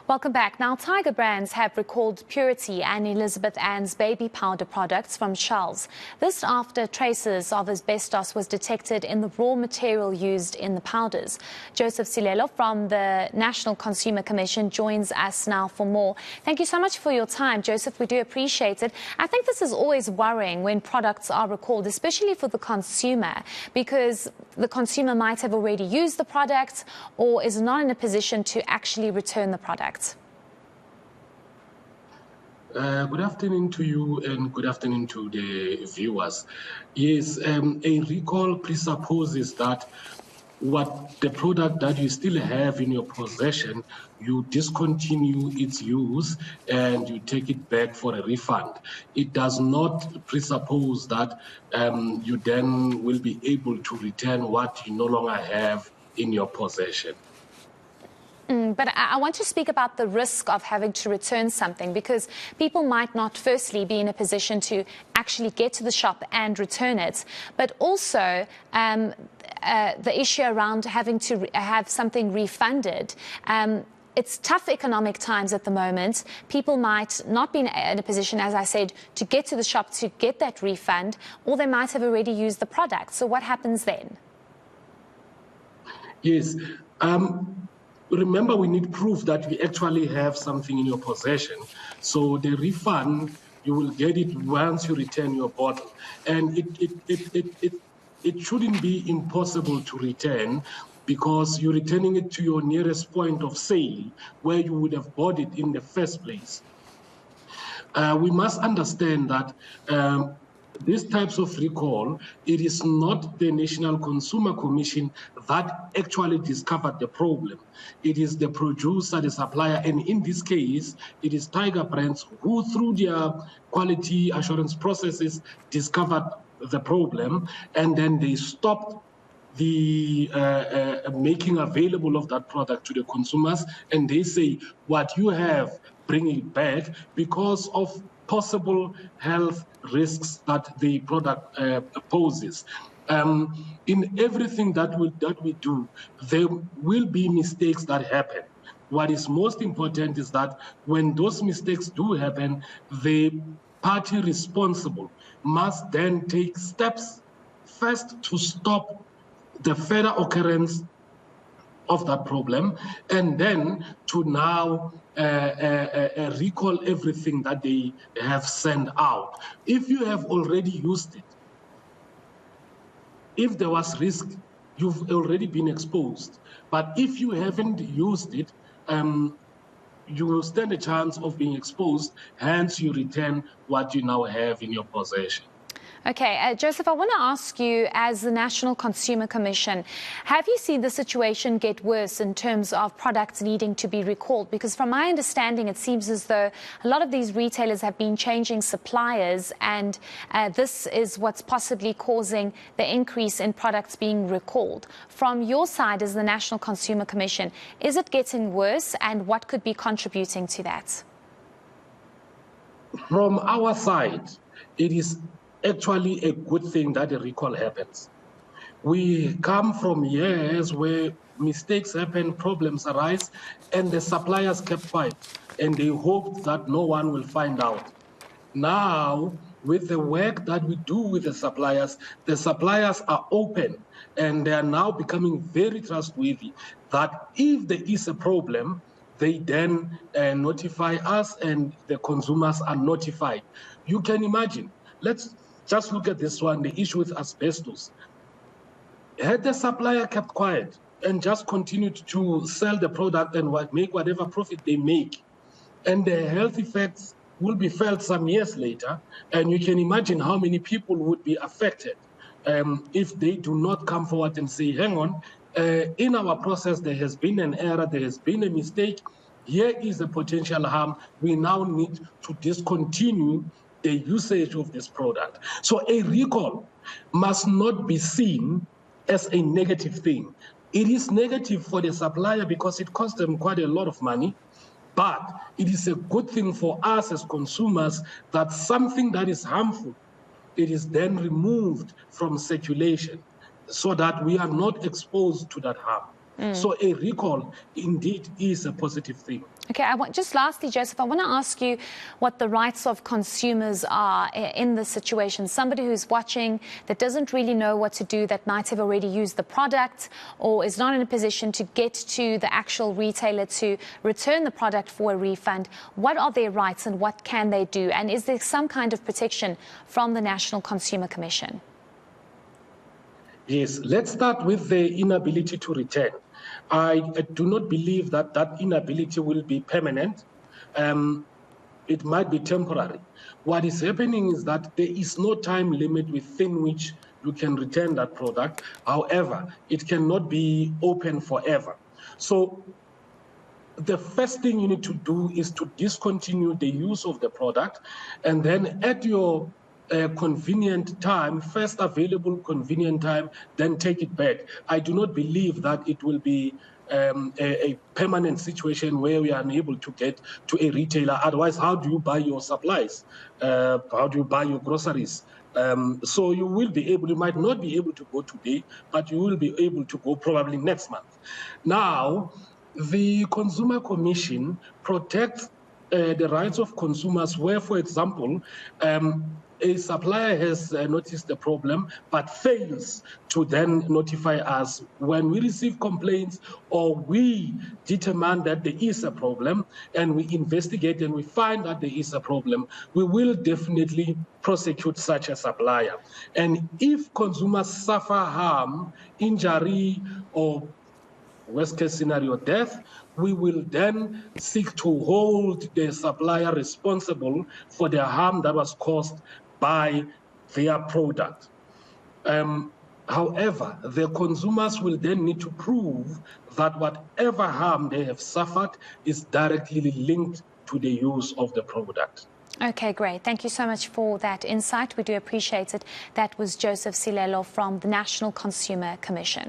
Welcome back. Now, Tiger Brands have recalled Purity and Elizabeth Ann's baby powder products from shelves. This after traces of asbestos was detected in the raw material used in the powders. Joseph Selolo from the National Consumer Commission joins us now for more. Thank you so much for your time, Joseph. We do appreciate it. I think this is always worrying when products are recalled, especially for the consumer, because the consumer might have already used the product or is not in a position to actually return the product. Good afternoon to you and good afternoon to the viewers. Yes, a recall presupposes that what the product that you still have in your possession, you discontinue its use and you take it back for a refund. It does not presuppose that you then will be able to return what you no longer have in your possession. But I want to speak about the risk of having to return something, because people might not firstly be in a position to actually get to the shop and return it, but also the issue around having to have something refunded. It's tough economic times at the moment. People might not be in a position, as I said, to get to the shop to get that refund, or they might have already used the product. So what happens then? Yes. Remember, we need proof that we actually have something in your possession. So the refund, you will get it once you return your bottle. And it shouldn't be impossible to return, because you're returning it to your nearest point of sale where you would have bought it in the first place. We must understand that these types of recall, it is not the National Consumer Commission that actually discovered the problem. It is the producer, the supplier, and in this case, it is Tiger Brands who, through their quality assurance processes, discovered the problem, and then they stopped the making available of that product to the consumers, and they say, what you have, bring it back, because of possible health risks that the product poses. In everything that we do, there will be mistakes that happen. What is most important is that when those mistakes do happen, the party responsible must then take steps first to stop the further occurrence of that problem, and then to now recall everything that they have sent out. If you have already used it, if there was risk, you've already been exposed. But if you haven't used it, you will stand a chance of being exposed, hence you return what you now have in your possession. Okay, Joseph, I want to ask you, as the National Consumer Commission, have you seen the situation get worse in terms of products needing to be recalled? Because from my understanding, it seems as though a lot of these retailers have been changing suppliers, and this is what's possibly causing the increase in products being recalled. From your side as the National Consumer Commission, is it getting worse, and what could be contributing to that? From our side, it is actually a good thing that a recall happens. We come from years where mistakes happen, problems arise, and the suppliers kept quiet, and they hoped that no one will find out. Now, with the work that we do with the suppliers are open, and they are now becoming very trustworthy, that if there is a problem, they then notify us, and the consumers are notified. You can imagine, let's just look at this one, the issue with asbestos. Had the supplier kept quiet and just continued to sell the product and make whatever profit they make, and the health effects will be felt some years later, and you can imagine how many people would be affected if they do not come forward and say, hang on, in our process, there has been an error, there has been a mistake, here is the potential harm, we now need to discontinue the usage of this product. So a recall must not be seen as a negative thing. It is negative for the supplier because it costs them quite a lot of money, but it is a good thing for us as consumers that something that is harmful, it is then removed from circulation so that we are not exposed to that harm. So a recall indeed is a positive thing. Okay, just lastly, Joseph, I want to ask you what the rights of consumers are in this situation. Somebody who's watching that doesn't really know what to do, that might have already used the product or is not in a position to get to the actual retailer to return the product for a refund. What are their rights and what can they do? And is there some kind of protection from the National Consumer Commission? Yes, let's start with the inability to return. I do not believe that that inability will be permanent. It might be temporary. What is happening is that there is no time limit within which you can return that product. However, it cannot be open forever. So the first thing you need to do is to discontinue the use of the product, and then at your convenient time, first available convenient time, then take it back. I do not believe that it will be a permanent situation where we are unable to get to a retailer. Otherwise, how do you buy your supplies? How do you buy your groceries? So you will be able, you might not be able to go today, but you will be able to go probably next month. Now, the Consumer Commission protects the rights of consumers where, for example, a supplier has noticed the problem but fails to then notify us. When we receive complaints or we determine that there is a problem and we investigate and we find that there is a problem, we will definitely prosecute such a supplier. And if consumers suffer harm, injury, or worst case scenario, death, we will then seek to hold the supplier responsible for the harm that was caused by their product. However, the consumers will then need to prove that whatever harm they have suffered is directly linked to the use of the product. Okay, great. Thank you so much for that insight. We do appreciate it. That was Joseph Selolo from the National Consumer Commission.